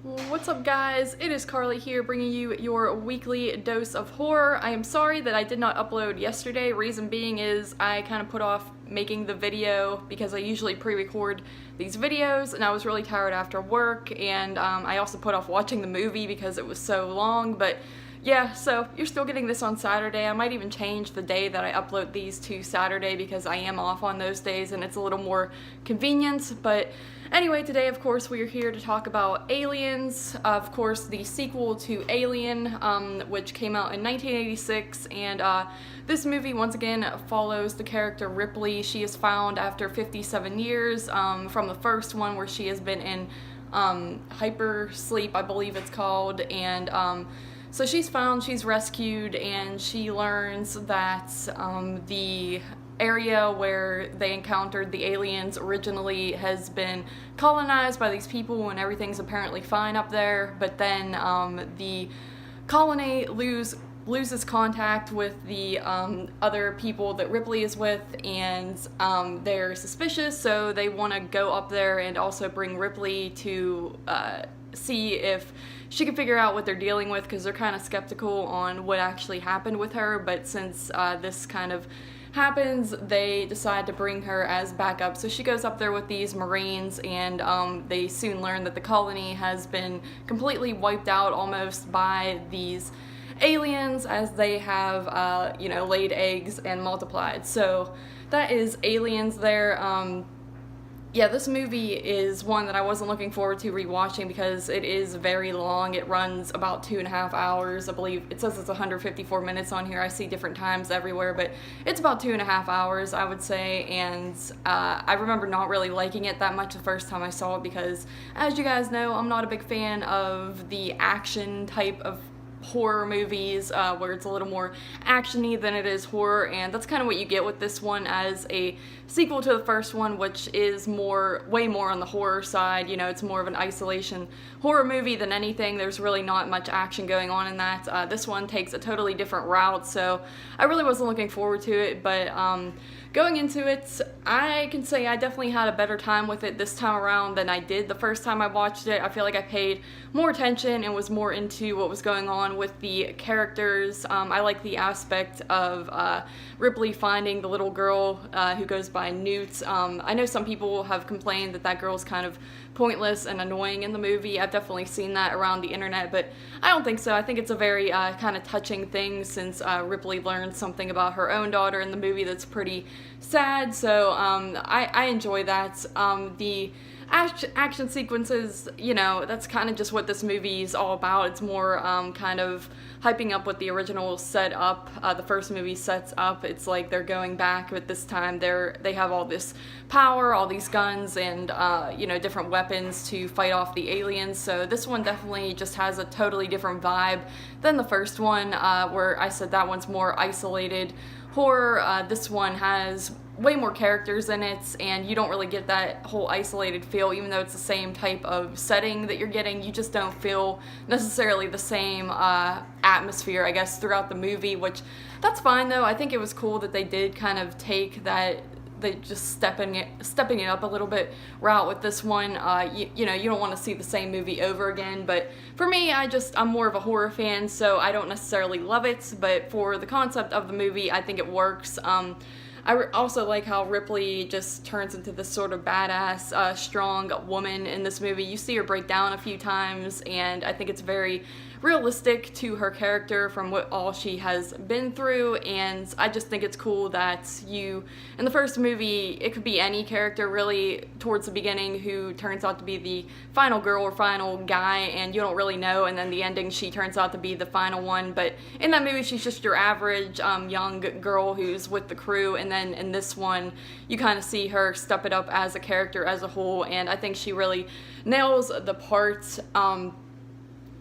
What's up, guys? It is Carly here, bringing you your weekly dose of horror. I am sorry that I did not upload yesterday. Reason being is I kind of put off making the video because I usually pre-record these videos, and I was really tired after work, and I also put off watching the movie because it was so long. But yeah, so you're still getting this on Saturday. I might even change the day that I upload these to Saturday because I am off on those days and it's a little more convenient. But anyway, today, of course, we are here to talk about Aliens. Of course, the sequel to Alien, which came out in 1986, and this movie, once again, follows the character Ripley. She is found after 57 years from the first one, where she has been in hypersleep, I believe it's called, and so she's found, she's rescued, and she learns that the area where they encountered the aliens originally has been colonized by these people, and everything's apparently fine up there. But then the colony loses contact with the other people that Ripley is with, and they're suspicious, so they want to go up there and also bring Ripley to see if she can figure out what they're dealing with, because they're kind of skeptical on what actually happened with her. But since this kind of happens, they decide to bring her as backup. So she goes up there with these Marines, and they soon learn that the colony has been completely wiped out almost by these aliens, as they have, laid eggs and multiplied. So that is Aliens there. Yeah, this movie is one that I wasn't looking forward to rewatching because it is very long. It runs about 2.5 hours. I believe it says it's 154 minutes on here. I see different times everywhere, but it's about 2.5 hours, I would say. And I remember not really liking it that much the first time I saw it because, as you guys know, I'm not a big fan of the action type of horror movies, where it's a little more actiony than it is horror, and that's kind of what you get with this one as a sequel to the first one, which is way more on the horror side. You know, it's more of an isolation horror movie than anything. There's really not much action going on in that. This one takes a totally different route, so I really wasn't looking forward to it. But going into it, I can say I definitely had a better time with it this time around than I did the first time I watched it. I feel like I paid more attention and was more into what was going on with the characters. I like the aspect of Ripley finding the little girl who goes by Newt. I know some people have complained that girl's kind of pointless and annoying in the movie. I've definitely seen that around the internet, but I don't think so. I think it's a very kind of touching thing, since Ripley learns something about her own daughter in the movie that's pretty sad. So I enjoy that. The action sequences, that's kind of just what this movie is all about. It's more kind of hyping up what the original set up. The first movie sets up. It's like they're going back, but this time they have all this power, all these guns, and different weapons to fight off the aliens. So this one definitely just has a totally different vibe than the first one, where I said that one's more isolated horror. This one has way more characters in it, and you don't really get that whole isolated feel. Even though it's the same type of setting that you're getting, you just don't feel necessarily the same atmosphere, I guess, throughout the movie, which that's fine though. I think it was cool that they did kind of take that, they just stepping it up a little bit route with this one. You don't want to see the same movie over again, but for me, I'm more of a horror fan, so I don't necessarily love it, but for the concept of the movie, I think it works. I also like how Ripley just turns into this sort of badass, strong woman in this movie. You see her break down a few times, and I think it's very realistic to her character from what all she has been through. And I just think it's cool that in the first movie, it could be any character really towards the beginning who turns out to be the final girl or final guy, and you don't really know, and then the ending, she turns out to be the final one. But in that movie, she's just your average young girl who's with the crew, and then in this one, you kind of see her step it up as a character as a whole, and I think she really nails the part.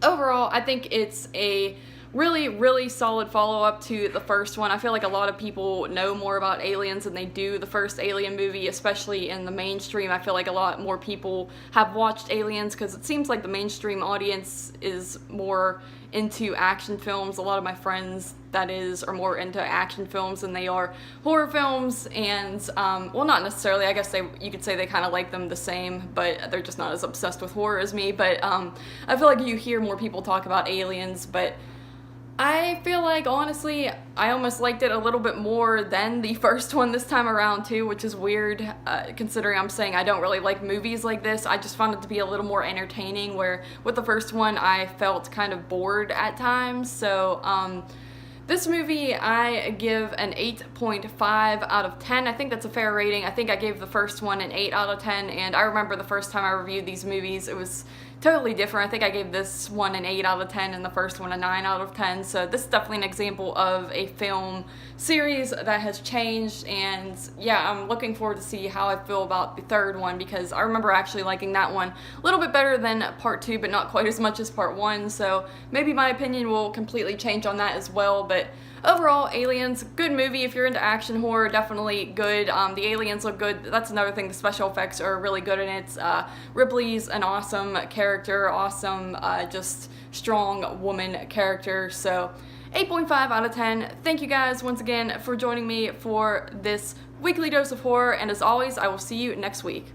Overall, I think it's a really, really solid follow-up to the first one. I feel like a lot of people know more about aliens than they do the first Alien movie, especially in the mainstream. I feel like a lot more people have watched Aliens because it seems like the mainstream audience is more into action films. A lot of my friends, that is, are more into action films than they are horror films, and well, not necessarily. I guess you could say they kind of like them the same, but they're just not as obsessed with horror as me. But I feel like you hear more people talk about Aliens, but I feel like, honestly, I almost liked it a little bit more than the first one this time around, too, which is weird, considering I'm saying I don't really like movies like this. I just found it to be a little more entertaining, where with the first one, I felt kind of bored at times. So, this movie, I give an 8.5 out of 10. I think that's a fair rating. I think I gave the first one an 8 out of 10, and I remember the first time I reviewed these movies, it was totally different. I think I gave this one an 8 out of 10 and the first one a 9 out of 10. So this is definitely an example of a film series that has changed, and yeah, I'm looking forward to see how I feel about the third one, because I remember actually liking that one a little bit better than part 2, but not quite as much as part 1. So maybe my opinion will completely change on that as well. But overall, Aliens, good movie. If you're into action horror, definitely good. The aliens look good. That's another thing. The special effects are really good in it. Ripley's an awesome character, awesome, just strong woman character. So 8.5 out of 10. Thank you guys once again for joining me for this weekly dose of horror, and as always, I will see you next week.